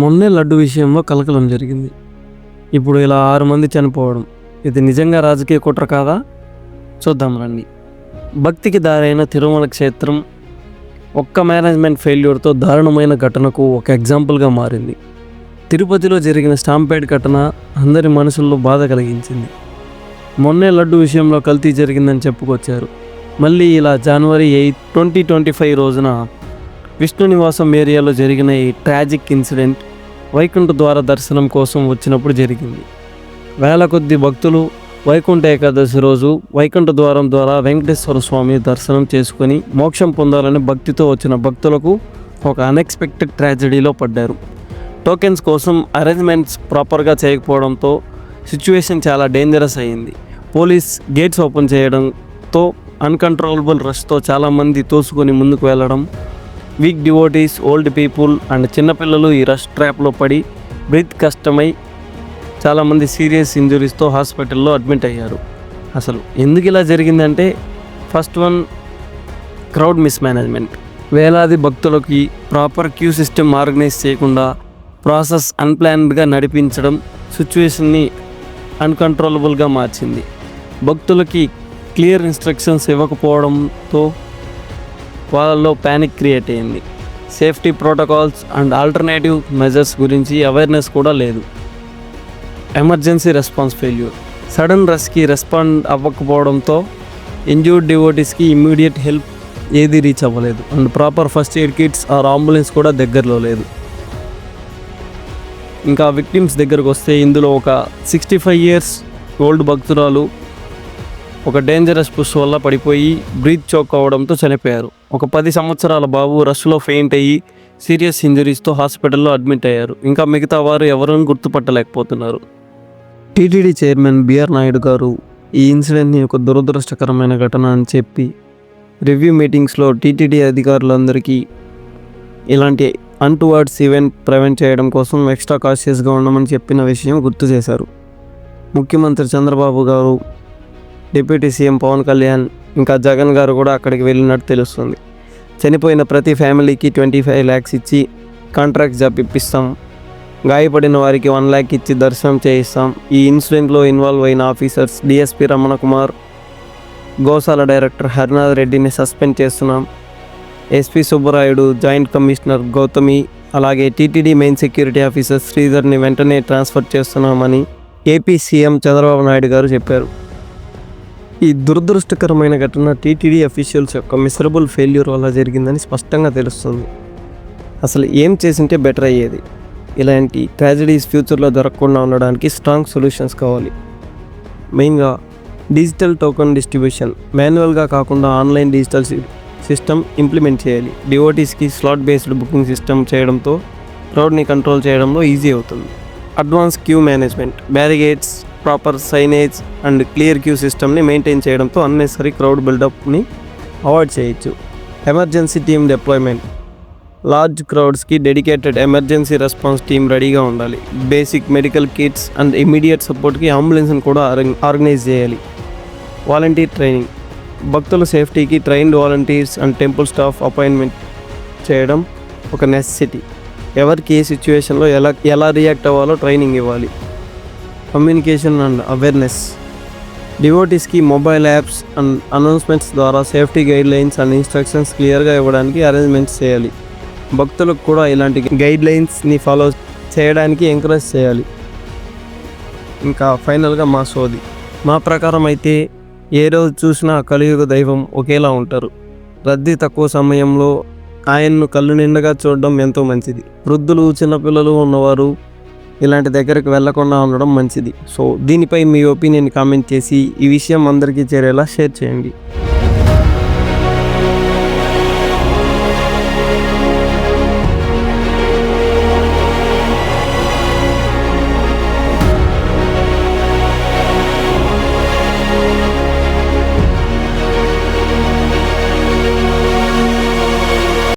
మొన్నే లడ్డు విషయంలో కలకలం జరిగింది. ఇప్పుడు ఇలా 6 మంది చనిపోవడం, ఇది నిజంగా రాజకీయ కుట్ర కాదా? చూద్దాం రండి. భక్తికి దారైన తిరుమల క్షేత్రం ఒక్క మేనేజ్మెంట్ ఫెయిల్యూర్తో దారుణమైన ఘటనకు ఒక ఎగ్జాంపుల్గా మారింది. తిరుపతిలో జరిగిన స్టాంపేడ్ ఘటన అందరి మనసుల్లో బాధ కలిగించింది. మొన్నే లడ్డు విషయంలో కల్తీ జరిగిందని చెప్పుకొచ్చారు. మళ్ళీ ఇలా జనవరి 8, 2025 రోజున విష్ణు నివాసం ఏరియాలో జరిగిన ఈ ట్రాజిక్ ఇన్సిడెంట్ వైకుంఠ ద్వార దర్శనం కోసం వచ్చినప్పుడు జరిగింది. వేల కొద్ది భక్తులు వైకుంఠ ఏకాదశి రోజు వైకుంఠ ద్వారం ద్వారా వెంకటేశ్వర స్వామి దర్శనం చేసుకొని మోక్షం పొందాలని భక్తితో వచ్చిన భక్తులకు ఒక అన్ఎక్స్పెక్టెడ్ ట్రాజడీలో పడ్డారు. టోకెన్స్ కోసం అరేంజ్మెంట్స్ ప్రాపర్గా చేయకపోవడంతో సిచ్యువేషన్ చాలా డేంజరస్ అయ్యింది. పోలీస్ గేట్స్ ఓపెన్ చేయడంతో అన్కంట్రోలబుల్ రష్తో చాలామంది తోసుకొని ముందుకు వెళ్ళడం, week devotees, old people and చిన్నపిల్లలు ఈ రష్ ట్రాప్లో పడి బ్రీత్ కష్టమై చాలామంది సీరియస్ ఇంజురీస్తో హాస్పిటల్లో అడ్మిట్ అయ్యారు. అసలు ఎందుకు ఇలా జరిగిందంటే, ఫస్ట్ వన్, క్రౌడ్ మిస్మేనేజ్మెంట్. వేలాది భక్తులకి ప్రాపర్ క్యూ సిస్టమ్ ఆర్గనైజ్ చేయకుండా ప్రాసెస్ అన్ప్లాన్డ్గా నడిపించడం సిచ్యువేషన్ని అన్కంట్రోలబుల్గా మార్చింది. భక్తులకి క్లియర్ ఇన్స్ట్రక్షన్స్ ఇవ్వకపోవడంతో వాళ్ళలో ప్యానిక్ క్రియేట్ అయింది. Safety protocols and alternative measures గురించి అవేర్నెస్ కూడా లేదు. Emergency response failure. సడన్ రష్కి రెస్పాండ్ అవ్వకపోవడంతో ఇంజ్యూర్డ్ డివోటీస్కి ఇమ్మీడియట్ హెల్ప్ ఏది రీచ్ అవ్వలేదు. And proper first aid kits or ambulance కూడా దగ్గరలో లేదు. ఇంకా విక్టిమ్స్ దగ్గరకు వస్తే ఇందులో ఒక 65 years ఓల్డ్ భక్తురాలు ఒక డేంజరస్ పుష్ వల్ల పడిపోయి బ్రీత్ చోక్ అవ్వడంతో చనిపోయారు. ఒక 10 సంవత్సరాల బాబు రష్లో ఫెయింట్ అయ్యి సీరియస్ ఇంజరీస్తో హాస్పిటల్లో అడ్మిట్ అయ్యారు. ఇంకా మిగతా వారు ఎవరూ గుర్తుపట్టలేకపోతున్నారు. టీటీడీ చైర్మన్ బిఆర్ నాయుడు గారు ఈ ఇన్సిడెంట్ని ఒక దురదృష్టకరమైన ఘటన అని చెప్పి రివ్యూ మీటింగ్స్లో టీటీడీ అధికారులందరికీ ఇలాంటి అన్టువర్డ్స్ ఈవెంట్ ప్రివెంట్ చేయడం కోసం ఎక్స్ట్రా కాషియస్గా ఉండమని చెప్పిన విషయం గుర్తు చేశారు. ముఖ్యమంత్రి చంద్రబాబు గారు, డిప్యూటీ సీఎం పవన్ కళ్యాణ్, ఇంకా జగన్ గారు కూడా అక్కడికి వెళ్ళినట్టు తెలుస్తుంది. చనిపోయిన ప్రతి ఫ్యామిలీకి 25 lakhs ఇచ్చి కాంట్రాక్ట్ జాబ్ ఇప్పిస్తాం, గాయపడిన వారికి 1 lakh ఇచ్చి దర్శనం చేయిస్తాం. ఈ ఇన్సిడెంట్లో ఇన్వాల్వ్ అయిన ఆఫీసర్స్ డిఎస్పీ రమణ కుమార్, గోశాల డైరెక్టర్ హరినాథ్ రెడ్డిని సస్పెండ్ చేస్తున్నాం. SP Subbarayudu, joint commissioner Gautami, అలాగే టీటీడీ మెయిన్ సెక్యూరిటీ ఆఫీసర్ శ్రీధర్ని వెంటనే ట్రాన్స్ఫర్ చేస్తున్నామని ఏపీ సీఎం చంద్రబాబు నాయుడు గారు చెప్పారు. ఈ దురదృష్టకరమైన ఘటన టీటీడీ అఫీషియల్స్ యొక్క మిసరబుల్ ఫెయిల్యూర్ వల్ల జరిగిందని స్పష్టంగా తెలుస్తుంది. అసలు ఏం చేసింటే బెటర్ అయ్యేది? ఇలాంటి ట్రాజడీస్ ఫ్యూచర్లో జరగకుండా ఉండడానికి స్ట్రాంగ్ సొల్యూషన్స్ కావాలి. మెయిన్గా డిజిటల్ టోకెన్ డిస్ట్రిబ్యూషన్, మాన్యువల్గా కాకుండా ఆన్లైన్ డిజిటల్ సిస్టమ్ ఇంప్లిమెంట్ చేయాలి. డివోటీస్కి స్లాట్ బేస్డ్ బుకింగ్ సిస్టమ్ చేయడంతో క్రౌడ్ని కంట్రోల్ చేయడంలో ఈజీ అవుతుంది. Advance queue management, barricades, proper signage and clear queue సిస్టమ్ని మెయింటైన్ చేయడంతో అన్నెసరీ క్రౌడ్ బిల్డప్ని అవాయిడ్ చేయొచ్చు. ఎమర్జెన్సీ టీమ్ డిప్లాయ్మెంట్, లార్జ్ క్రౌడ్స్కి డెడికేటెడ్ ఎమర్జెన్సీ రెస్పాన్స్ టీమ్ రెడీగా ఉండాలి. Basic medical kits and immediate సపోర్ట్కి అంబులెన్స్ని కూడా ఆర్గనైజ్ చేయాలి. వాలంటీర్ ట్రైనింగ్, భక్తుల సేఫ్టీకి trained volunteers and temple staff appointment చేయడం ఒక నెసెసిటీ. ఎవరికి ఏ సిచ్యువేషన్లో ఎలా రియాక్ట్ అవ్వాలో ట్రైనింగ్ ఇవ్వాలి. కమ్యూనికేషన్ అండ్ అవేర్నెస్, డివోటీస్కి మొబైల్ యాప్స్ అండ్ అనౌన్స్మెంట్స్ ద్వారా సేఫ్టీ గైడ్లైన్స్ అండ్ ఇన్స్ట్రక్షన్స్ క్లియర్గా ఇవ్వడానికి అరేంజ్మెంట్స్ చేయాలి. భక్తులకు కూడా ఇలాంటి గైడ్లైన్స్ని ఫాలో చేయడానికి ఎంకరేజ్ చేయాలి. ఇంకా ఫైనల్గా మా ప్రకారం అయితే ఏ రోజు చూసినా కలియుగ దైవం ఒకేలా ఉంటారు. రద్దీ తక్కువ సమయంలో ఆయన్ను కళ్ళు నిండుగా చూడడం ఎంతో మంచిది. వృద్ధులు, చిన్నపిల్లలు ఉన్నవారు ఇలాంటి దగ్గరికి వెళ్లకుండా ఉండడం మంచిది. సో దీనిపై మీ ఒపీనియన్ కామెంట్ చేసి ఈ విషయం అందరికీ చేరేలా షేర్ చేయండి.